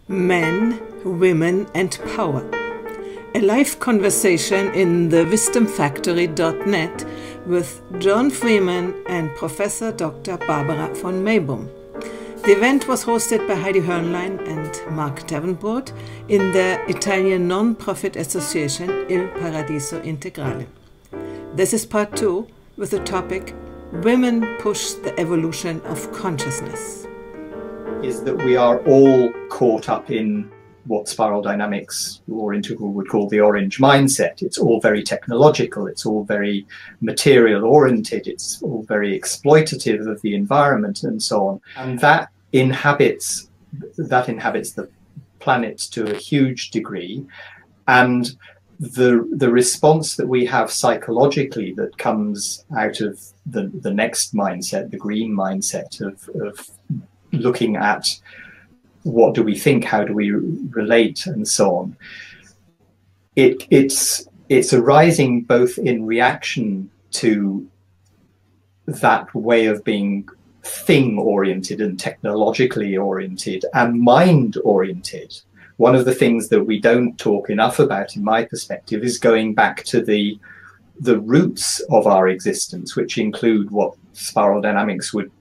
Men, Women and Power. A live conversation in the wisdomfactory.net with John Freeman and Professor Dr. Barbara von Meybom. The event was hosted by Heidi Hörnlein and Mark Davenport in the Italian non-profit association Il Paradiso Integrale. This is part 2 with the topic Women Push the Evolution of Consciousness. Is that we are all caught up in what Spiral Dynamics or Integral would call the orange mindset. It's all very technological, it's all very material oriented, it's all very exploitative of the environment and so on. And that inhabits the planet to a huge degree. And the response that we have psychologically that comes out of the next mindset, the green mindset of looking at what do we think, how do we relate, and so on. It's arising both in reaction to that way of being thing-oriented and technologically oriented and mind-oriented. One of the things that we don't talk enough about, in my perspective, is going back to the roots of our existence, which include what Spiral Dynamics would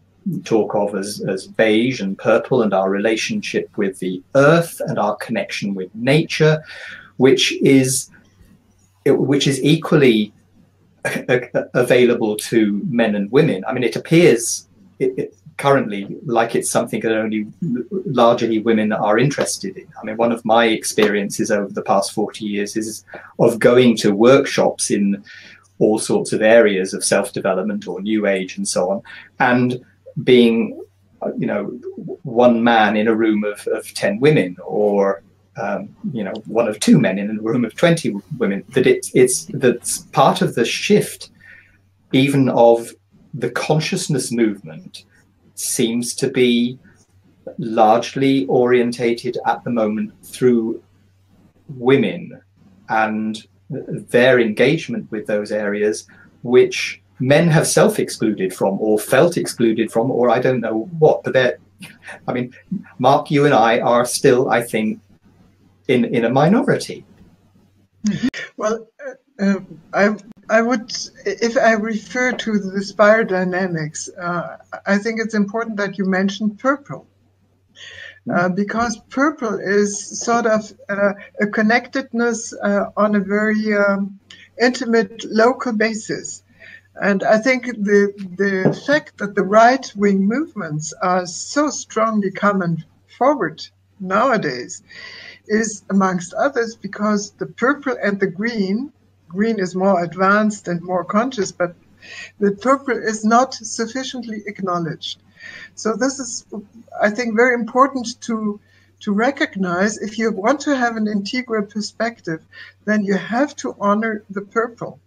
talk of as beige and purple, and our relationship with the earth and our connection with nature, which is equally available to men and women. I mean, it appears currently like it's something that only largely women are interested in. I mean, one of my experiences over the past 40 years is of going to workshops in all sorts of areas of self-development or new age and so on, and being, one man in a room of 10 women, or one of 2 men in a room of 20 women, that's part of the shift even of the consciousness movement seems to be largely orientated at the moment through women and their engagement with those areas, which men have self-excluded from, or felt excluded from, or I don't know what. But Mark, you and I are still, I think, in a minority. Well, I would, if I refer to the Spire Dynamics, I think it's important that you mention purple. Because purple is sort of a connectedness on a very intimate local basis. And I think the fact that the right-wing movements are so strongly coming forward nowadays is, amongst others, because the purple and the green is more advanced and more conscious, but the purple is not sufficiently acknowledged. So this is, I think, very important to recognize. If you want to have an integral perspective, then you have to honor the purple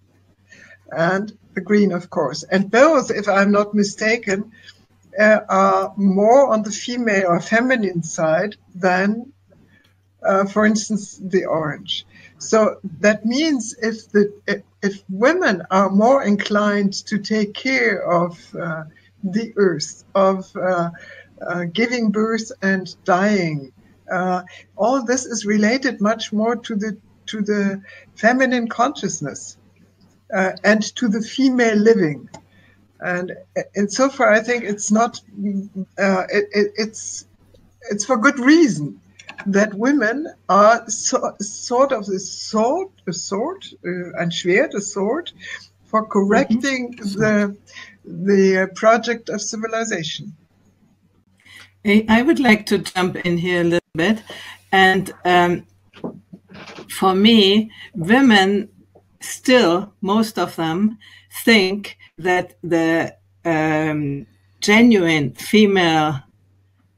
and the green, of course. And both, if I'm not mistaken, are more on the female or feminine side than, for instance, the orange. So that means if women are more inclined to take care of the earth, of giving birth and dying, all this is related much more to the feminine consciousness. And to the female living, and so far I think it's not. It's for good reason that women are sort of a sword, ein Schwert, a sword, for correcting the project of civilization. I would like to jump in here a little bit, and for me, women still, most of them think that the genuine female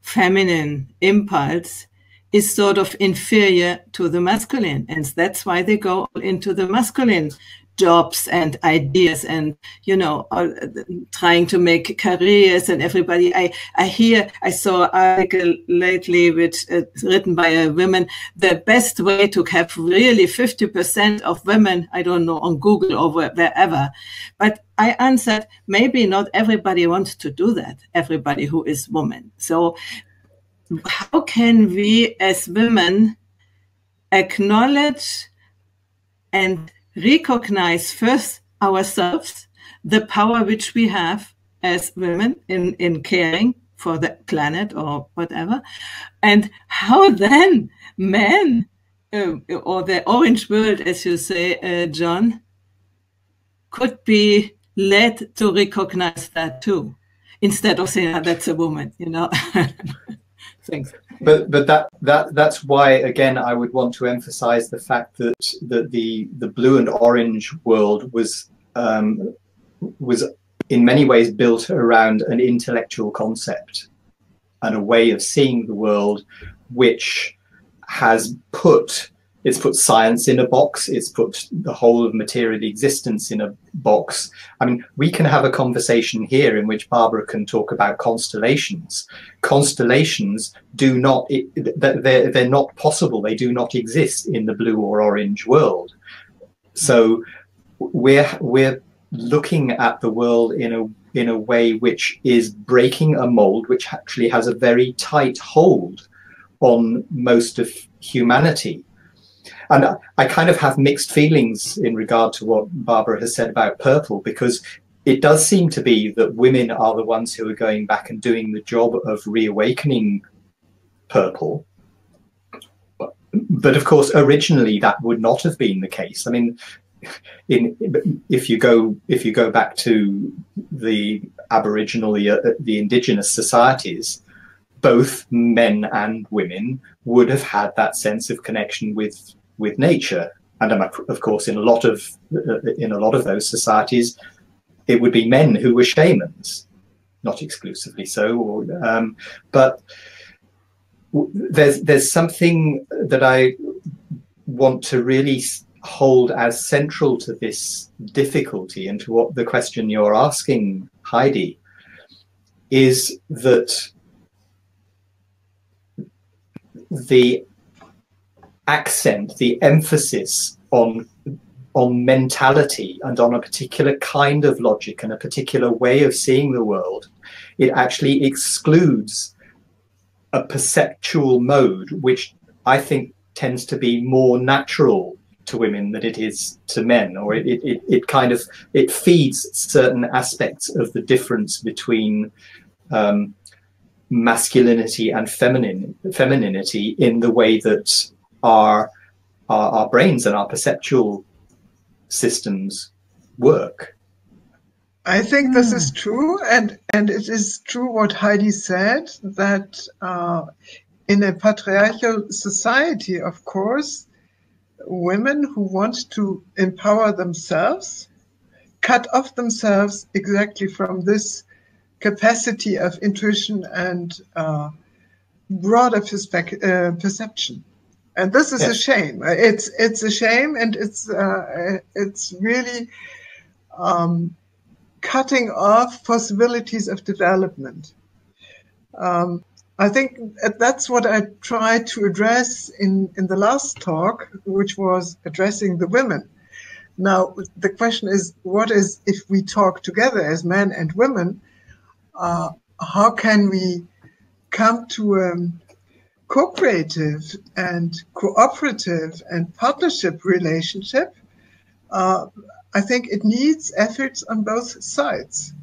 feminine impulse is sort of inferior to the masculine, and that's why they go into the masculine jobs and ideas and, trying to make careers and everybody. I saw an article lately which written by a woman, the best way to have really 50% of women, I don't know, on Google or wherever. But I answered, maybe not everybody wants to do that, everybody who is woman. So how can we as women acknowledge and recognize first ourselves, the power which we have as women in caring for the planet or whatever, and how then men, or the orange world, as you say, John, could be led to recognize that too, instead of saying, oh, that's a woman, you know. Thanks. But that's why, again, I would want to emphasize the fact that the blue and orange world was in many ways built around an intellectual concept and a way of seeing the world, which has put science in a box. It's put the whole of material existence in a box. I mean, we can have a conversation here in which Barbara can talk about constellations. Constellations do not, they're not possible. They do not exist in the blue or orange world. So we're looking at the world in a way which is breaking a mold, which actually has a very tight hold on most of humanity. And I kind of have mixed feelings in regard to what Barbara has said about purple, because it does seem to be that women are the ones who are going back and doing the job of reawakening purple. But of course, originally that would not have been the case. I mean, if you go back to the Aboriginal, the indigenous societies, both men and women would have had that sense of connection with nature, and of course, in a lot of those societies, it would be men who were shamans, not exclusively so. But there's something that I want to really hold as central to this difficulty and to what the question you're asking, Heidi, is that the accent, the emphasis on mentality and on a particular kind of logic and a particular way of seeing the world, it actually excludes a perceptual mode which I think tends to be more natural to women than it is to men, or it feeds certain aspects of the difference between masculinity and femininity in the way that our brains and our perceptual systems work. I think this is true, and it is true what Heidi said, that in a patriarchal society, of course, women who want to empower themselves cut off themselves exactly from this capacity of intuition and broader perception. And this is a shame. It's a shame, and it's really cutting off possibilities of development. I think that's what I tried to address in the last talk, which was addressing the women. Now, the question is, what is, if we talk together as men and women, how can we come to a co-creative and cooperative and partnership relationship? I think it needs efforts on both sides.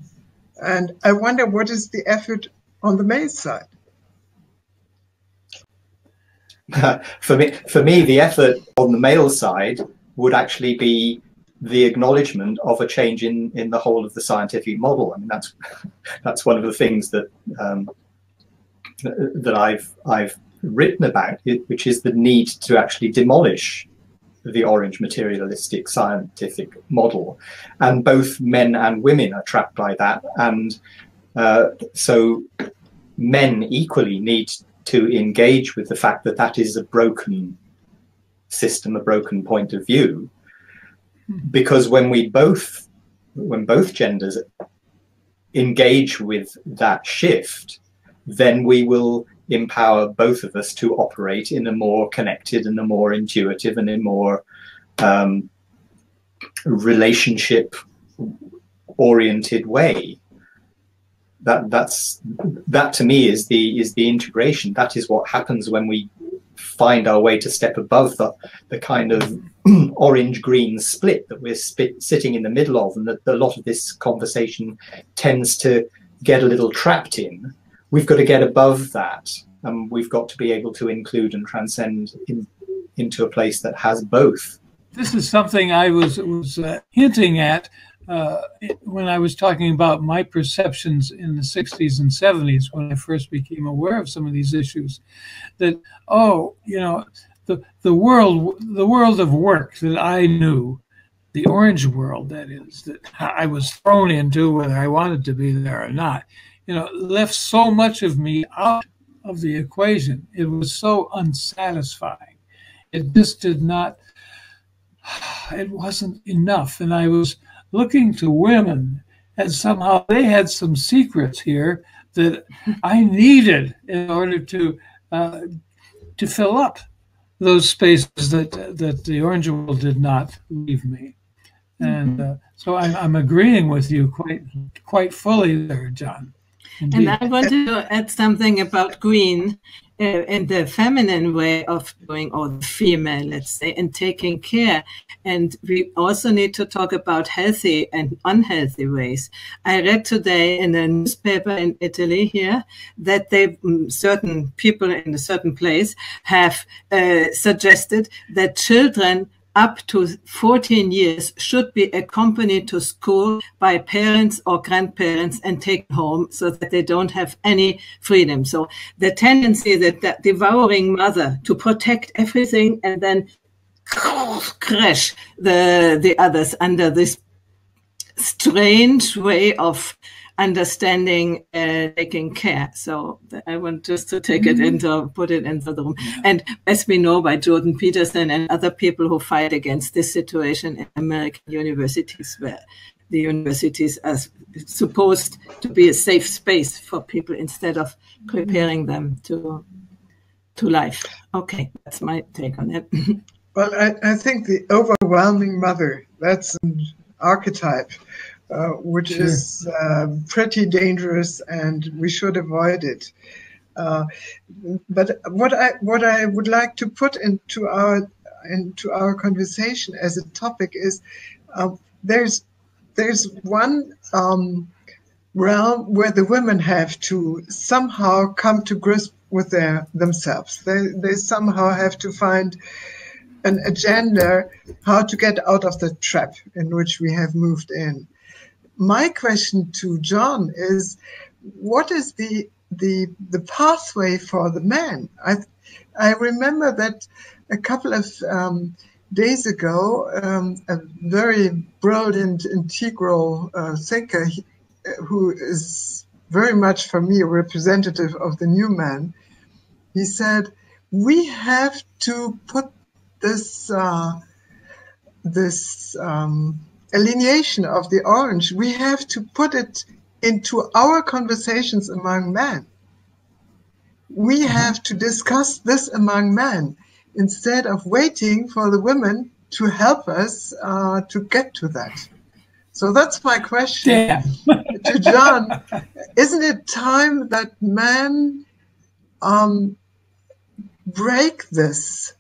And I wonder, what is the effort on the male side? For me, the effort on the male side would actually be the acknowledgement of a change in the whole of the scientific model. I mean, that's one of the things that I've written about, which is the need to actually demolish the orange materialistic scientific model, and both men and women are trapped by that, and so men equally need to engage with the fact that that is a broken system, a broken point of view, because when both genders engage with that shift, then we will empower both of us to operate in a more connected and a more intuitive and a more relationship oriented way. that to me is the integration. That is what happens when we find our way to step above the kind of orange-green split that we're sitting in the middle of, and that a lot of this conversation tends to get a little trapped in. We've got to get above that, and we've got to be able to include and transcend into a place that has both. This is something I was hinting at when I was talking about my perceptions in the 60s and 70s, when I first became aware of some of these issues, that, the world of work that I knew, the orange world, that is, that I was thrown into, whether I wanted to be there or not, left so much of me out of the equation. It was so unsatisfying. It just did not, it wasn't enough. And I was looking to women, and somehow they had some secrets here that I needed in order to fill up those spaces that the orange world did not leave me. And so I'm agreeing with you quite fully there, John. Indeed. And I wanted to add something about green in the feminine way of doing, or the female, let's say, and taking care. And we also need to talk about healthy and unhealthy ways. I read today in a newspaper in Italy here that certain people in a certain place have suggested that children up to 14 years should be accompanied to school by parents or grandparents and taken home, so that they don't have any freedom. So the tendency that devouring mother to protect everything and then crash the others under this strange way of understanding taking care. So I want just to take it put it into the room. And as we know by Jordan Peterson and other people who fight against this situation in American universities, where the universities are supposed to be a safe space for people instead of preparing them to life. Okay, that's my take on it. Well, I think the overwhelming mother, that's an archetype, which Sure. is pretty dangerous, and we should avoid it. But what I would like to put into our conversation as a topic is there's one realm where the women have to somehow come to grips with themselves. They somehow have to find an agenda how to get out of the trap in which we have moved in. My question to John is, what is the pathway for the man? I remember that a couple of days ago, a very brilliant integral thinker who is very much for me a representative of the new man, he said, we have to put this alienation of the orange, we have to put it into our conversations among men. We have to discuss this among men instead of waiting for the women to help us to get to that. So that's my question to John. Isn't it time that men break this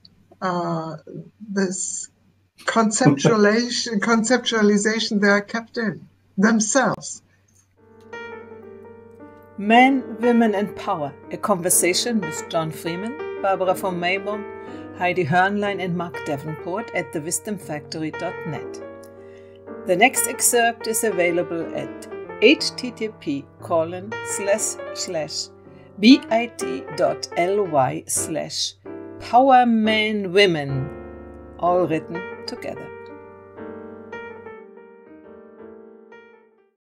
conceptualization they are kept in themselves? Men, Women and Power, a conversation with John Freeman, Barbara von Maybaum, Heidi Hörnlein and Mark Davenport at thewisdomfactory.net. The next excerpt is available at http://bit.ly/powermanwomen, all written together.